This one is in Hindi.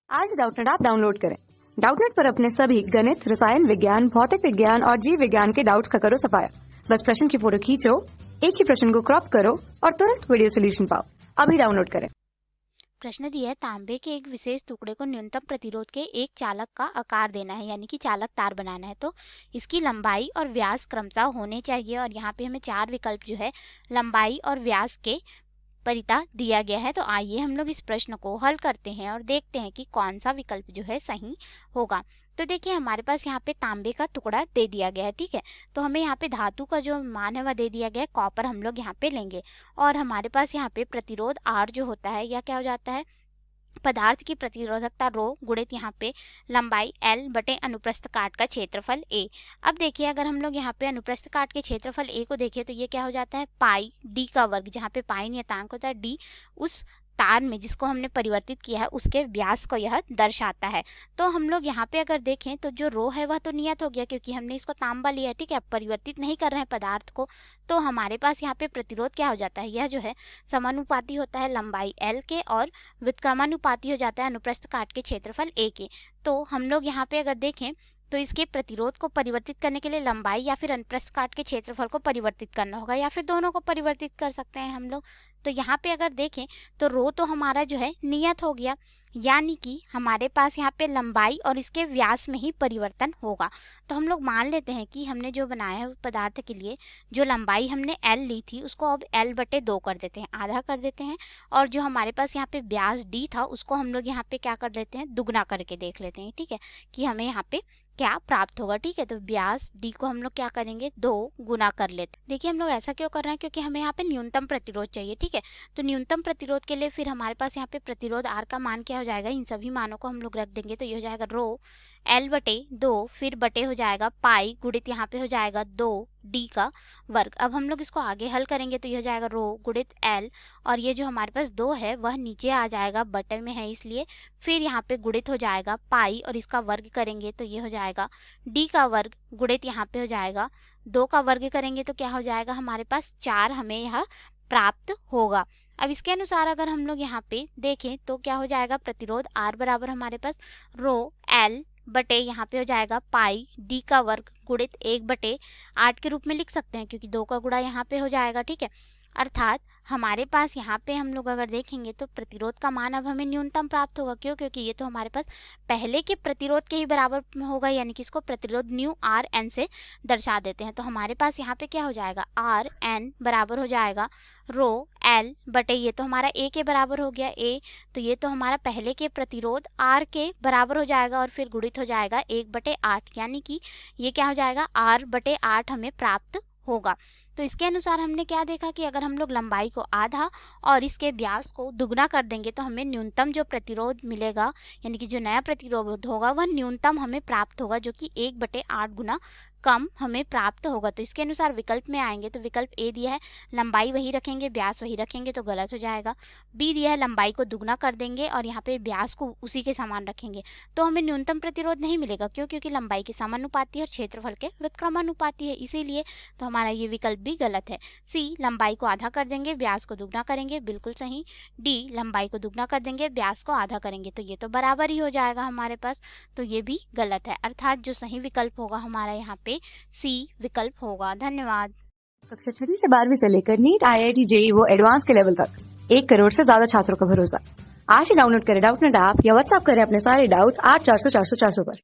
आज डाउटनेट ऐप डाउनलोड करें। डाउटनेट पर अपने सभी गणित, रसायन विज्ञान, भौतिक विज्ञान और जीव विज्ञान के डाउट्स का करो सफाया। बस प्रश्न की फोटो खींचो, एक ही प्रश्न को क्रॉप करो और तुरंत वीडियो सोल्यूशन पाओ। अभी डाउनलोड करें। प्रश्न दिया है, तांबे के एक विशेष टुकड़े को न्यूनतम प्रतिरोध के एक चालक का आकार देना है, यानी कि चालक तार बनाना है। तो इसकी लंबाई और व्यास क्रमशः होने चाहिए और यहाँ पे हमें चार विकल्प जो है लंबाई और व्यास के परिता दिया गया है। तो आइए हम लोग इस प्रश्न को हल करते हैं और देखते हैं कि कौन सा विकल्प जो है सही होगा। तो देखिए, हमारे पास यहाँ पे तांबे का टुकड़ा दे दिया गया है, ठीक है। तो हमें यहाँ पे धातु का जो मान है वह दे दिया गया है, कॉपर हम लोग यहाँ पे लेंगे। और हमारे पास यहाँ पे प्रतिरोध आर जो होता है या क्या हो जाता है, पदार्थ की प्रतिरोधकता रो गुणित यहाँ पे लंबाई एल बटे अनुप्रस्थ काट का क्षेत्रफल ए। अब देखिए, अगर हम लोग यहाँ पे अनुप्रस्थ काट के क्षेत्रफल ए को देखें तो ये क्या हो जाता है, पाई डी का वर्ग, जहाँ पे पाई नियतांक होता है, डी उस तार में जिसको हमने परिवर्तित किया है उसके व्यास को यह दर्शाता है। तो हम लोग यहाँ पे अगर देखें तो जो रो है वह तो नियत हो गया, क्योंकि हमने इसको तांबा लिया है, ठीक है, परिवर्तित नहीं कर रहे हैं पदार्थ को। तो हमारे पास यहाँ पे प्रतिरोध क्या हो जाता है, यह जो है समानुपाती होता है लंबाई एल के और व्युत्क्रमानुपाती हो जाता है अनुप्रस्थ काट के क्षेत्रफल ए के। तो हम लोग यहाँ पे अगर देखें तो इसके प्रतिरोध को परिवर्तित करने के लिए लंबाई या फिर अनुप्रस्थ काट के क्षेत्रफल को परिवर्तित करना होगा, या फिर दोनों को परिवर्तित कर सकते हैं हम लोग। तो यहाँ पे अगर देखें तो रो तो हमारा जो है नियत हो गया, यानी कि हमारे पास यहाँ पे लंबाई और इसके व्यास में ही परिवर्तन होगा। तो हम लोग मान लेते हैं कि हमने जो बनाया है पदार्थ के लिए जो लंबाई हमने एल ली थी उसको अब एल बटे 2 कर देते हैं, आधा कर देते हैं। और जो हमारे पास यहाँ पे व्यास डी था उसको हम लोग यहाँ पे क्या कर देते हैं, दुगना करके देख लेते हैं, ठीक है, कि हमें यहाँ पे क्या प्राप्त होगा। ठीक है, तो व्यास डी को हम लोग क्या करेंगे, 2 गुना कर लेते हैं। देखिए, हम लोग ऐसा क्यों कर रहे हैं, क्योंकि हमें यहाँ पे न्यूनतम प्रतिरोध चाहिए, ठीक है। तो न्यूनतम प्रतिरोध के लिए फिर हमारे पास यहाँ पे प्रतिरोध आर का मान क्या हो जाएगा, इन सभी मानों को हम लोग रख देंगे। तो ये हो जाएगा रो एल बटे 2, फिर बटे हो जाएगा पाई गुणित यहाँ पे हो जाएगा 2 डी का वर्ग। अब हम लोग इसको आगे हल करेंगे तो ये हो जाएगा रो गुणित एल, और ये जो हमारे पास 2 है वह नीचे आ जाएगा, बटे में है इसलिए। फिर यहाँ पे गुणित हो जाएगा पाई और इसका वर्ग करेंगे तो ये हो जाएगा डी का वर्ग गुणित यहाँ पे हो जाएगा 2 का वर्ग करेंगे तो क्या हो जाएगा, हमारे पास 4 हमें यह प्राप्त होगा। अब इसके अनुसार अगर हम लोग यहाँ पे देखें तो क्या हो जाएगा, प्रतिरोध आर बराबर हमारे पास रो एल बटे यहाँ पे हो जाएगा पाई डी का वर्ग गुणित 1 बटे 8 के रूप में लिख सकते हैं, क्योंकि 2 का गुणा यहाँ पे हो जाएगा, ठीक है। अर्थात हमारे पास यहाँ पे हम लोग अगर देखेंगे तो प्रतिरोध का मान अब हमें न्यूनतम प्राप्त होगा। क्यों, क्योंकि ये तो हमारे पास पहले के प्रतिरोध के ही बराबर होगा, यानी कि इसको प्रतिरोध न्यू आर एन से दर्शा देते हैं। तो हमारे पास यहाँ पे क्या हो जाएगा, आर एन बराबर हो जाएगा रो एल बटे, ये तो हमारा ए के बराबर हो गया ए, तो ये तो हमारा पहले के प्रतिरोध आर के बराबर हो जाएगा और फिर गुणित हो जाएगा 1 बटे 8, यानी कि ये क्या हो जाएगा, आर बटे 8 हमें प्राप्त होगा। तो इसके अनुसार हमने क्या देखा कि अगर हम लोग लंबाई को आधा और इसके व्यास को दुगना कर देंगे तो हमें न्यूनतम जो प्रतिरोध मिलेगा, यानी कि जो नया प्रतिरोध होगा वह न्यूनतम हमें प्राप्त होगा, जो कि 1 बटे 8 गुना कम हमें प्राप्त होगा। तो इसके अनुसार विकल्प में आएंगे तो विकल्प ए दिया है लंबाई वही रखेंगे व्यास वही रखेंगे तो गलत हो जाएगा। बी दिया है लंबाई को दुगना कर देंगे और यहाँ पे व्यास को उसी के समान रखेंगे तो हमें न्यूनतम प्रतिरोध नहीं मिलेगा। क्यों, क्योंकि लंबाई के समानुपाती है और क्षेत्रफल के व्युत्क्रमानुपाती है, इसीलिए तो हमारा ये विकल्प भी गलत है। सी लंबाई को आधा कर देंगे व्यास को दुगना करेंगे, बिल्कुल सही। डी लंबाई को दुगना कर देंगे व्यास को आधा करेंगे, तो ये तो बराबर ही हो जाएगा हमारे पास, तो ये भी गलत है। अर्थात जो सही विकल्प होगा हमारा यहाँ पे सी विकल्प होगा। धन्यवाद। कक्षा 6 से 12वीं से लेकर नीट, IIT, JEE वो एडवांस के लेवल तक 1 करोड़ से ज्यादा छात्रों का भरोसा। आज ही डाउनलोड करें डाउटनेट ऐप या व्हाट्सएप करें अपने सारे डाउट्स 8400 400 400 पर।